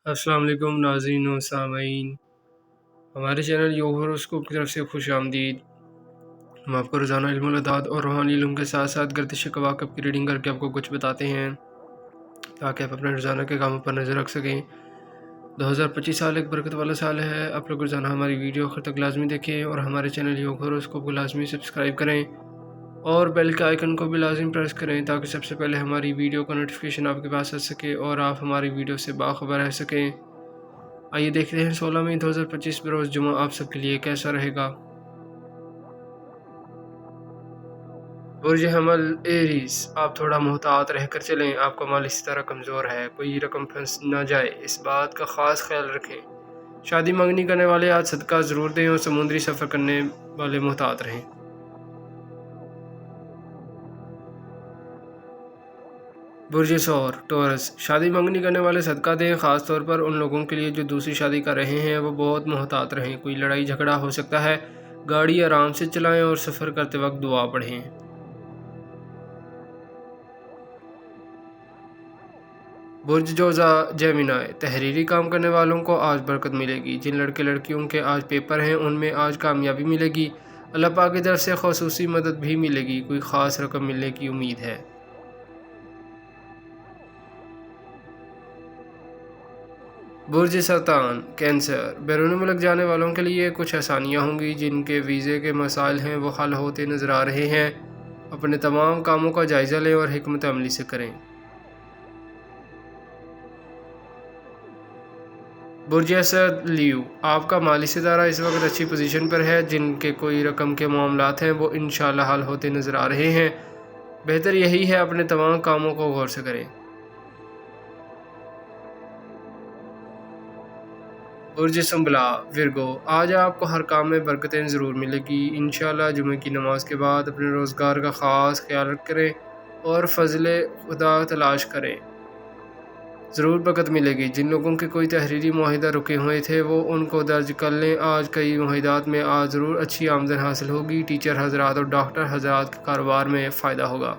السلام علیکم ناظرین و سامعین، ہمارے چینل یوگ ہوروسکوپ کی طرف سے خوش آمدید۔ ہم آپ کو روزانہ علم الاعداد اور روحانی علوم کے ساتھ ساتھ گردش کواکب کی ریڈنگ کر کے آپ کو کچھ بتاتے ہیں تاکہ آپ اپنے روزانہ کے کاموں پر نظر رکھ سکیں۔ 2025 سال ایک برکت والا سال ہے۔ آپ لوگ روزانہ ہماری ویڈیو آخر تک لازمی دیکھیں اور ہمارے چینل یوگ ہوروسکوپ کو لازمی سبسکرائب کریں اور بیل کے آئیکن کو بھی لازم پریس کریں تاکہ سب سے پہلے ہماری ویڈیو کا نوٹیفیکیشن آپ کے پاس آ سکے اور آپ ہماری ویڈیو سے باخبر رہ سکیں۔ آئیے دیکھتے ہیں 16 مئی 2025 بروز جمعہ آپ سب کے لیے کیسا رہے گا۔ برج حمل ایریز، آپ تھوڑا محتاط رہ کر چلیں، آپ کا مالی ستارہ کمزور ہے، کوئی رقم پھنس نہ جائے، اس بات کا خاص خیال رکھیں۔ شادی منگنی کرنے والے آج صدقہ ضرور دیں اور سمندری سفر کرنے والے محتاط رہیں۔ برج ثور ٹورس، شادی منگنی کرنے والے صدقہ دیں، خاص طور پر ان لوگوں کے لیے جو دوسری شادی کر رہے ہیں وہ بہت محتاط رہیں، کوئی لڑائی جھگڑا ہو سکتا ہے، گاڑی آرام سے چلائیں اور سفر کرتے وقت دعا پڑھیں۔ برج جوزا جیمینائی، تحریری کام کرنے والوں کو آج برکت ملے گی، جن لڑکے لڑکیوں کے آج پیپر ہیں ان میں آج کامیابی ملے گی، اللہ پاک کی طرف سے خصوصی مدد بھی ملے گی، کوئی خاص رقم ملنے کی امید ہے۔ برج سرطان کینسر، بیرون ملک جانے والوں کے لیے کچھ آسانیاں ہوں گی، جن کے ویزے کے مسائل ہیں وہ حل ہوتے نظر آ رہے ہیں، اپنے تمام کاموں کا جائزہ لیں اور حکمت عملی سے کریں۔ برج اسد لیو، آپ کا مالی ستارہ اس وقت اچھی پوزیشن پر ہے، جن کے کوئی رقم کے معاملات ہیں وہ انشاءاللہ حل ہوتے نظر آ رہے ہیں، بہتر یہی ہے اپنے تمام کاموں کو غور سے کریں۔ برج سنبلا ورگو، آج آپ کو ہر کام میں برکتیں ضرور ملے گی، انشاءاللہ جمعہ کی نماز کے بعد اپنے روزگار کا خاص خیال کریں اور فضل خدا تلاش کریں، ضرور برکت ملے گی۔ جن لوگوں کے کوئی تحریری معاہدہ رکے ہوئے تھے وہ ان کو درج کر لیں، آج کئی معاہدات میں آج ضرور اچھی آمدن حاصل ہوگی، ٹیچر حضرات اور ڈاکٹر حضرات کے کاروبار میں فائدہ ہوگا۔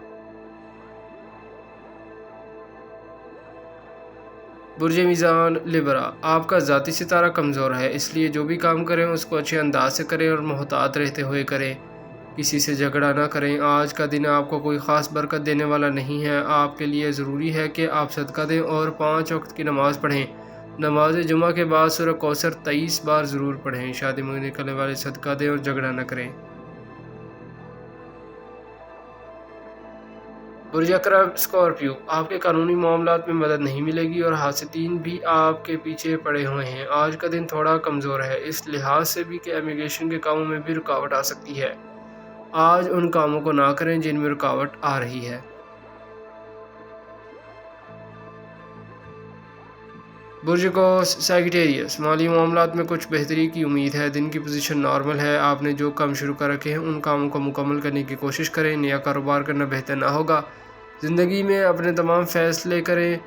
برج میزان لبرا، آپ کا ذاتی ستارہ کمزور ہے، اس لیے جو بھی کام کریں اس کو اچھے انداز سے کریں اور محتاط رہتے ہوئے کریں، کسی سے جھگڑا نہ کریں۔ آج کا دن آپ کو کوئی خاص برکت دینے والا نہیں ہے، آپ کے لیے ضروری ہے کہ آپ صدقہ دیں اور 5 وقت کی نماز پڑھیں، نماز جمعہ کے بعد سورہ کوثر 23 بار ضرور پڑھیں، شادی منگنی کرنے والے صدقہ دیں اور جھگڑا نہ کریں۔ برج عقرب اسکارپیو، آپ کے قانونی معاملات میں مدد نہیں ملے گی اور حاسدین بھی آپ کے پیچھے پڑے ہوئے ہیں، آج کا دن تھوڑا کمزور ہے، اس لحاظ سے بھی کہ امیگریشن کے کاموں میں بھی رکاوٹ آ سکتی ہے، آج ان کاموں کو نہ کریں جن میں رکاوٹ آ رہی ہے۔ برج قوس سیجیٹیریس، مالی معاملات میں کچھ بہتری کی امید ہے، دن کی پوزیشن نارمل ہے، آپ نے جو کام شروع کر رکھے ہیں ان کاموں کو مکمل کرنے کی کوشش کریں، نیا کاروبار کرنا بہتر نہ ہوگا، زندگی میں اپنے تمام فیصلے کریں،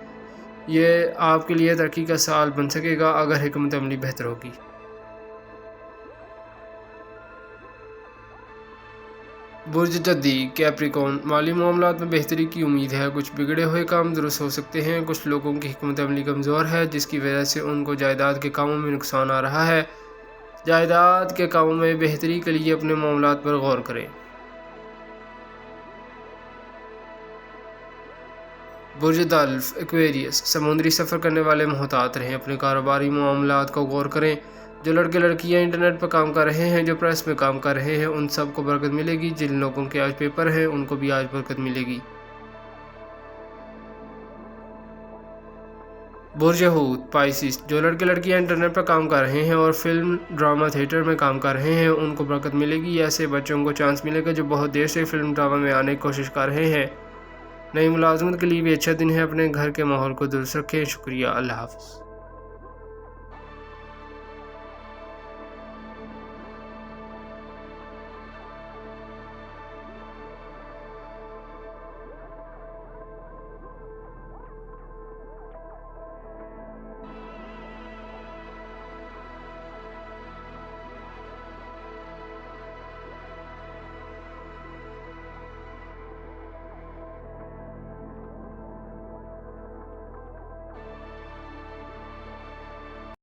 یہ آپ کے لیے ترقی کا سال بن سکے گا اگر حکمت عملی بہتر ہوگی۔ برج جدی کیپریکون، مالی معاملات میں بہتری کی امید ہے، کچھ بگڑے ہوئے کام درست ہو سکتے ہیں، کچھ لوگوں کی حکمت عملی کمزور ہے جس کی وجہ سے ان کو جائیداد کے کاموں میں نقصان آ رہا ہے، جائیداد کے کاموں میں بہتری کے لیے اپنے معاملات پر غور کریں۔ برج دلف ایکویریس، سمندری سفر کرنے والے محتاط رہیں، اپنے کاروباری معاملات کو غور کریں، جو لڑکے لڑکیاں انٹرنیٹ پر کام کر رہے ہیں، جو پریس میں کام کر رہے ہیں ان سب کو برکت ملے گی، جن لوگوں کے آج پیپر ہیں ان کو بھی آج برکت ملے گی۔ برج حوت پائسس، جو لڑکے لڑکیاں انٹرنیٹ پر کام کر رہے ہیں اور فلم ڈرامہ تھیٹر میں کام کر رہے ہیں ان کو برکت ملے گی، ایسے بچوں کو چانس ملے گا جو بہت دیر سے فلم ڈرامہ میں آنے کی کوشش کر رہے ہیں، نئی ملازمت کے لیے بھی اچھا دن ہے، اپنے گھر کے ماحول کو درست رکھیں، شکریہ، اللہ حافظ۔